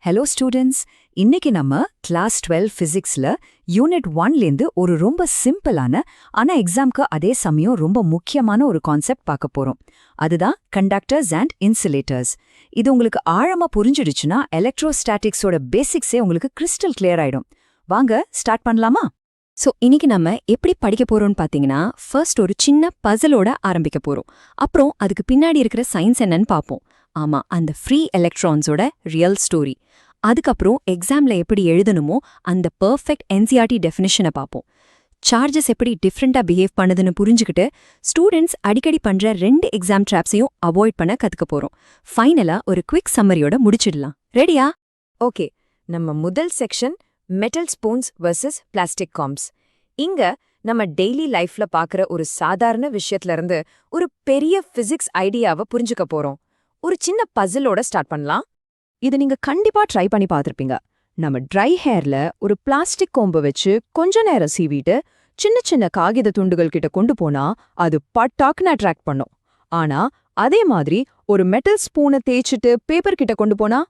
Hello students, இன்னைக்கு நம்ம class 12 பிசிக்ஸ்ல unit 1லேருந்து ஒரு ரொம்ப சிம்பிளான ஆனா எக்ஸாம்க்கு அதே சமயம் ரொம்ப முக்கியமான ஒரு கான்செப்ட் பார்க்க போறோம். அதுதான் கண்டக்டர்ஸ் அண்ட் இன்சுலேட்டர்ஸ். இது உங்களுக்கு ஆழமா புரிஞ்சிடுச்சுன்னா எலக்ட்ரோஸ்டாட்டிக்ஸோட பேசிக்ஸே உங்களுக்கு கிறிஸ்டல் கிளியர் ஆயிடும். வாங்க ஸ்டார்ட் பண்ணலாமா? இன்னைக்கு நம்ம எப்படி படிக்க போறோம்னு பாத்தீங்கன்னா, ஃபர்ஸ்ட் ஒரு சின்ன பசிலோட ஆரம்பிக்க போறோம். அப்புறம் அதுக்கு பின்னாடி இருக்கிற சயின்ஸ் என்னன்னு பாப்போம். ஆமா, அந்த ஃப்ரீ எலக்ட்ரான்ஸோட ரியல் ஸ்டோரி. அதுக்கப்புறம் எக்ஸாம்ல எப்படி எழுதணுமோ அந்த பெர்ஃபெக்ட் என்சிஆர்டி டெஃபினிஷனை பார்ப்போம். சார்ஜஸ் எப்படி டிஃப்ரெண்டா பிஹேவ் பண்ணுதுன்னு புரிஞ்சுக்கிட்டு ஸ்டூடெண்ட்ஸ் அடிக்கடி பண்ற 2 எக்ஸாம் ட்ராப்ஸையும் அவாய்ட் பண்ண கத்துக்க போறோம். ஃபைனலா ஒரு குவிக் சம்மரியோட முடிச்சிடலாம். ரெடியா? ஓகே, நம்ம முதல் section metal spoons versus plastic comes. இங்க நம்ம டெய்லி லைஃப்ல பாக்குற ஒரு சாதாரண விஷயத்துல இருந்து ஒரு பெரிய பிசிக்ஸ் ஐடியாவை புரிஞ்சுக்க போறோம். ஒரு சின்ன பசிலோட ஸ்டார்ட் பண்ணலாம். இது நீங்க கண்டிப்பா ட்ரை பண்ணி பார்த்திருப்பீங்க. நம்ம ட்ரை ஹேர்ல ஒரு பிளாஸ்டிக் கோம்பை வச்சு கொஞ்ச நேரம் சீவிட்டு சின்ன சின்ன காகித துண்டுகள் கிட்ட கொண்டு போனா அது பட்டாக்குன்னு அட்ராக்ட் பண்ணும். ஆனா அதே மாதிரி ஒரு மெட்டல் ஸ்பூனை தேய்ச்சிட்டு பேப்பர் கிட்ட கொண்டு போனா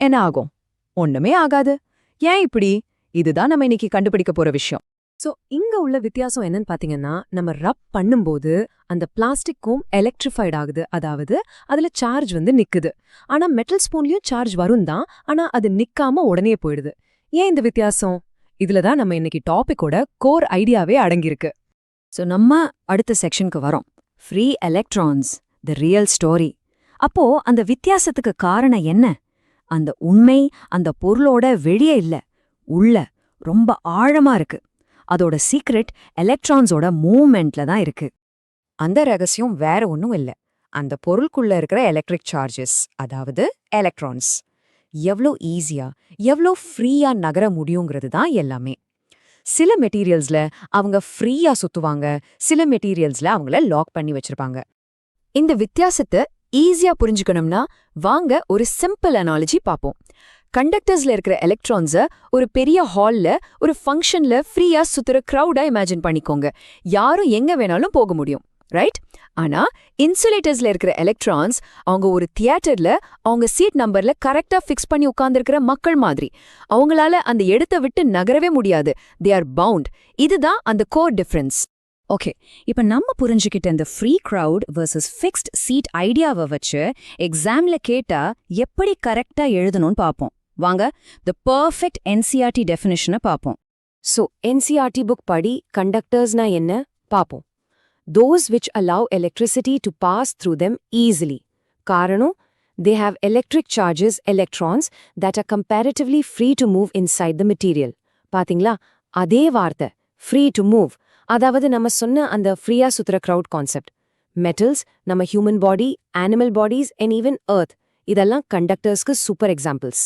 என்ன ஆகும்? ஒண்ணுமே ஆகாது. ஏன் இப்படி? இதுதான் நம்ம இன்னைக்கு கண்டுபிடிக்க போற விஷயம். இங்க உள்ள வித்தியாசம் என்னன்னு பாத்தீங்கன்னா, நம்ம ரப் பண்ணும்போது அந்த பிளாஸ்டிக்கும் எலக்ட்ரிஃபைட் ஆகுது, அதாவது அதுல சார்ஜ் நிக்குது. ஆனா மெட்டல் ஸ்பூன்லயும் சார்ஜ் வரும் தான், ஆனா அது நிக்காம உடனே போயிடுது. ஏன் இந்த வித்தியாசம்? இதுலதான் நம்ம இன்னைக்கு டாபிக்கோட கோர் ஐடியாவே அடங்கியிருக்கு. நம்ம அடுத்த செக்ஷனுக்கு வரோம். Free electrons, the real story. அப்போ அந்த வித்தியாசத்துக்கு காரணம் என்ன? அந்த உண்மை அந்த பொருளோட வெளியே இல்ல, உள்ள ரொம்ப ஆழமா இருக்கு. அதோட சீக்ரெட் எலக்ட்ரான்ஸோட மூவ்மெண்ட்ல தான் இருக்கு. அந்த ரகசியம் வேற ஒன்றும் இல்லை, அந்த பொருளுக்குள்ள இருக்கிற எலக்ட்ரிக் சார்ஜஸ், அதாவது எலக்ட்ரான்ஸ். எவ்வளோ ஈஸியா எவ்வளோ ஃப்ரீயா நகர முடியுங்கிறது தான் எல்லாமே. சில மெட்டீரியல்ஸ்ல அவங்க ஃப்ரீயா சுத்துவாங்க, சில மெட்டீரியல்ஸ்ல அவங்கள லாக் பண்ணி வச்சிருப்பாங்க. இந்த வித்தியாசத்தை ஈஸியா புரிஞ்சுக்கணும்னா வாங்க ஒரு சிம்பிள் அனாலஜி பார்ப்போம். கண்டக்டர்ஸ்ல இருக்கிற எலக்ட்ரான்ஸை ஒரு பெரிய ஹால்ல ஒரு ஃபங்க்ஷன்ல ஃப்ரீயா சுத்துற கிரௌடா இமேஜின் பண்ணிக்கோங்க. யாரும் எங்க வேணாலும் போக முடியும், ரைட்? ஆனா இன்சுலேட்டர்ஸ்ல இருக்கிற எலக்ட்ரான்ஸ் அவங்க ஒரு தியேட்டர்ல அவங்க சீட் நம்பர்ல கரெக்டா ஃபிக்ஸ் பண்ணி உட்கார்ந்திருக்கிற மக்கள் மாதிரி. அவங்களால அந்த இடத்தை விட்டு நகரவே முடியாது. They are bound. இதுதான் அந்த கோர் டிஃபரன்ஸ். ஓகே, இப்ப நம்ம புரிஞ்சுக்கிட்ட இந்த free crowd versus fixed seat ஐடியாவை வச்சு எக்ஸாம்ல கேட்டா எப்படி கரெக்டா எழுதணும்னு பார்ப்போம். வாங்க தி பெர்ஃபெக்ட் என்சிஆர்டி டெஃபினிஷனை பார்ப்போம். என்சிஆர்டி புக் படி கண்டக்டர்ஸ்னா என்ன பார்ப்போம். Those which allow electricity to pass through them easily. காரணம், they have electric charges, electrons, that are comparatively free to move inside the material. பாத்தீங்களா? அதே வார்த்தை, free to move. அதாவது நம்ம சொன்ன அந்த ஃப்ரீயா சுத்துற கிரவுட் கான்செப்ட். மெட்டல்ஸ், நம்ம human body, animal bodies and even earth, இதெல்லாம் கண்டக்டர்ஸ்க்கு சூப்பர் எக்ஸாம்பிள்ஸ்.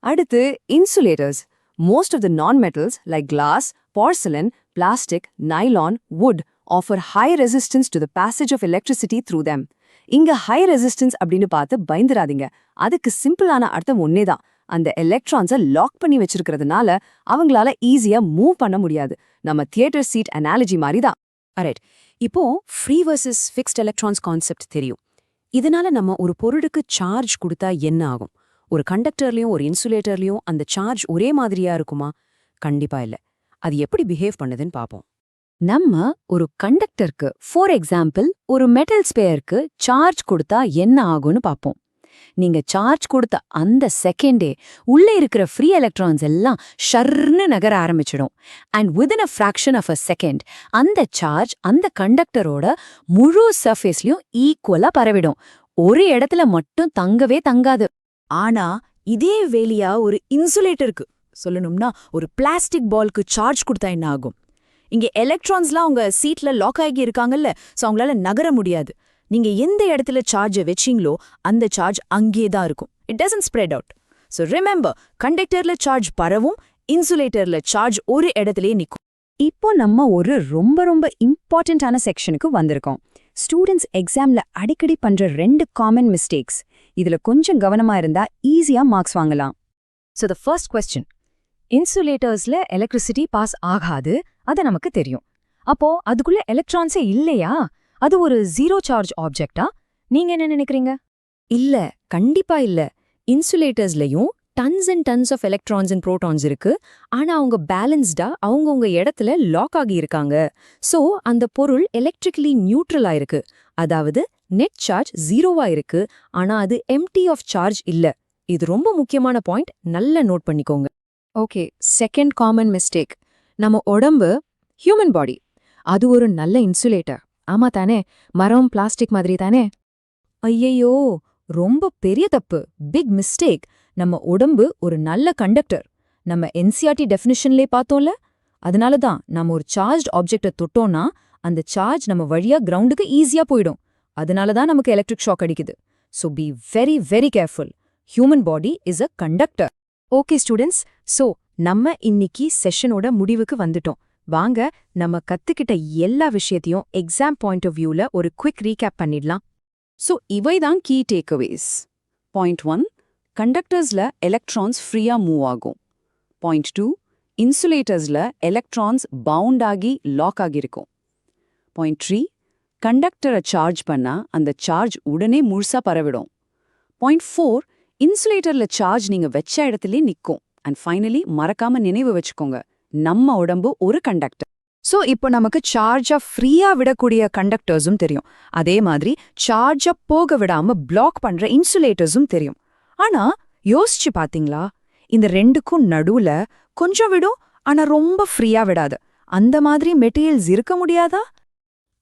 அடுத்து insulators. Most of the non metals like glass, porcelain, plastic, nylon, wood offer high resistance to the passage of electricity through them. இங்க high resistance அப்படின்னு பார்த்து பயந்துராதீங்க. அதுக்கு சிம்பிளான அர்த்தம் ஒன்னேதான். அந்த எலக்ட்ரான்ஸை லாக் பண்ணி வச்சிருக்கிறதுனால அவங்களால ஈஸியா மூவ் பண்ண முடியாது. நம்ம தியேட்டர் சீட் அனாலஜி மாதிரி தான். அரைட், இப்போ free versus fixed electrons concept தெரியும். இதனால நம்ம ஒரு பொருளுக்கு சார்ஜ் கொடுத்தா என்ன ஆகும்? ஒரு கண்டக்டர்லயும் ஒரு இன்சுலேட்டர்லயும் அந்த சார்ஜ் ஒரே மாதிரியா இருக்குமா? கண்டிப்பா இல்ல. அது எப்படி பிஹேவ் பண்ணுதுன்னு பாப்போம். நம்ம ஒரு கண்டக்டருக்கு, ஃபார் எக்ஸாம்பிள் ஒரு மெட்டல் ஸ்பேருக்கு சார்ஜ் கொடுத்தா என்ன ஆகும்னு பாப்போம். நீங்க சார்ஜ் கொடுத்த அந்த செகண்டே உள்ள இருக்கிற ஃப்ரீ எலக்ட்ரான்ஸ் எல்லாம் ஷர்ன்னு நகர ஆரம்பிச்சிடும். And within a fraction of a second அந்த சார்ஜ் அந்த கண்டக்டரோட முழு சர்ஃபேஸ்லயும் ஈக்குவலா பரவிடும். ஒரு இடத்துல மட்டும் தங்கவே தங்காது. ஆனா இதே வேலையா ஒரு இன்சுலேட்டருக்கு, சொல்லணும்னா ஒரு பிளாஸ்டிக் பால்க்கு சார்ஜ் கொடுத்தா என்ன ஆகும்? இங்க எலக்ட்ரான்ஸ்லாம் அவங்க சீட்ல லாக் ஆகி இருக்காங்கல்ல, சோ அவங்களால நகர முடியாது. நீங்க எந்த இடத்துல சார்ஜை வச்சீங்களோ அந்த சார்ஜ் அங்கேயே தான் இருக்கும். It doesn't spread out. So remember, கண்டக்டர்ல சார்ஜ் பரவும், இன்சுலேட்டர்ல சார்ஜ் ஒரு இடத்துலயே நிற்கும். இப்போ நம்ம ஒரு ரொம்ப ரொம்ப இம்பார்ட்டன்டான செக்ஷனுக்கு வந்திருக்கோம். ஸ்டூடெண்ட்ஸ் எக்ஸாம்ல அடிக்கடி பண்ற 2 காமன் மிஸ்டேக்ஸ். இதுல கொஞ்சம் கவனமா இருந்தா ஈஸியா மார்க்ஸ் வாங்கலாம். த ஃபர்ஸ்ட் கொஸ்டின், இன்சுலேட்டர்ஸ்ல எலக்ட்ரிசிட்டி பாஸ் ஆகாது, அது நமக்கு தெரியும். அப்போ அதுக்குள்ள எலக்ட்ரான்ஸே இல்லையா? அது ஒரு ஜீரோ சார்ஜ் ஆப்ஜெக்டா? நீங்க என்ன நினைக்கிறீங்க? இல்ல, கண்டிப்பா இல்ல. இன்சுலேட்டர்ஸ்லயும் tons and tons of electrons and protons இருக்கு, ஆனா அவங்க பேலன்ஸ்டா அவங்கவுங்க இடத்துல லாக் ஆகி இருக்காங்க. சோ அந்த பொருள் எலக்ட்ரிக்கலி நியூட்ரலா இருக்கு. அதாவது நெட் சார்ஜ் 0வா இருக்கு, ஆனா அது எம்டி ஆஃப் சார்ஜ் இல்ல. இது ரொம்ப முக்கியமான பாயிண்ட், நல்ல நோட் பண்ணிக்கோங்க. Okay, second common mistake. நம்ம உடம்பு, ஹியூமன் பாடி, அது ஒரு நல்ல இன்சுலேட்டர். ஆமா தானே? மரம், பிளாஸ்டிக் மாதிரி தானே? ஐயையோ, ரொம்ப பெரிய தப்பு, பிக் மிஸ்டேக். நம்ம உடம்பு ஒரு நல்ல கண்டக்டர். நம்ம என்சிஆர்டி டெஃபினிஷன்லே பார்த்தோம்ல. அதனால தான் நம்ம ஒரு சார்ஜ்ட் ஆப்ஜெக்டை தொட்டோம்னா அந்த சார்ஜ் நம்ம வழியா கிரவுண்டுக்கு ஈஸியா போயிடும். அதனால தான் நமக்கு எலக்ட்ரிக் ஷாக் அடிக்குது. So be very very careful. Human body is a conductor. Okay students, so நம்ம இன்னைக்கு செஷனோட முடிவுக்கு வந்துட்டோம். வாங்க நம்ம கத்துக்கிட்ட எல்லா விஷயத்தையும் எக்ஸாம் பாயிண்ட் ஆஃப் வியூல ஒரு குவிக் ரீகேப் பண்ணிடலாம். ஸோ இவைதான் கீ டேக்அவேஸ். பாயிண்ட் 1, கண்டக்டர்ஸ்ல எலக்ட்ரான்ஸ் ஃப்ரீயா மூவ் ஆகும். பாயிண்ட் 2, இன்சுலேட்டர்ஸ்ல எலக்ட்ரான்ஸ் பவுண்ட் ஆகி லாக் ஆகியிருக்கும். பாயிண்ட் 3, கண்டக்டரை சார்ஜ் பண்ணா அந்த சார்ஜ் உடனே முழுசா பரவிடும். பாயிண்ட் 4, இன்சுலேட்டர்ல சார்ஜ் நீங்க வச்ச இடத்துலயே நிக்கும். அண்ட் ஃபைனலி மறக்காம நினைவு வச்சுக்கோங்க, நம்ம உடம்பு ஒரு கண்டக்டர். ஸோ இப்போ நமக்கு சார்ஜை ஃப்ரீயா விடக்கூடிய கண்டக்டர்ஸும் தெரியும். அதே மாதிரி சார்ஜை போக விடாம பிளாக் பண்ற இன்சுலேட்டர்ஸும் தெரியும். ஆனா யோசிச்சு பாத்தீங்களா, இந்த ரெண்டுக்கும் நடுவுல கொஞ்சம் விடும், ஆனா ரொம்ப ஃப்ரீயா விடாது. அந்த மாதிரி மெட்டீரியல்ஸ் இருக்க முடியாதா?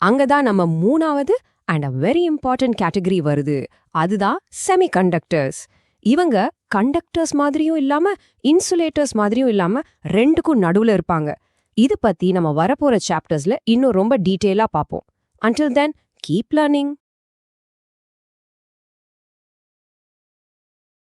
அங்கதான் நம்ம மூணாவது and a very important category வருது. அதுதான் செமிகண்டக்டர்ஸ். இவங்க கண்டக்டர்ஸ் மாதிரியும் இல்லாம இன்சுலேட்டர்ஸ் மாதிரியும் இல்லாம ரெண்டுக்கும் நடுவுல இருப்பாங்க. இது பத்தி நம்ம வரப்போற சாப்டர்ஸ்ல இன்னும் ரொம்ப டீட்டெயிலா பார்ப்போம். Until then, keep learning.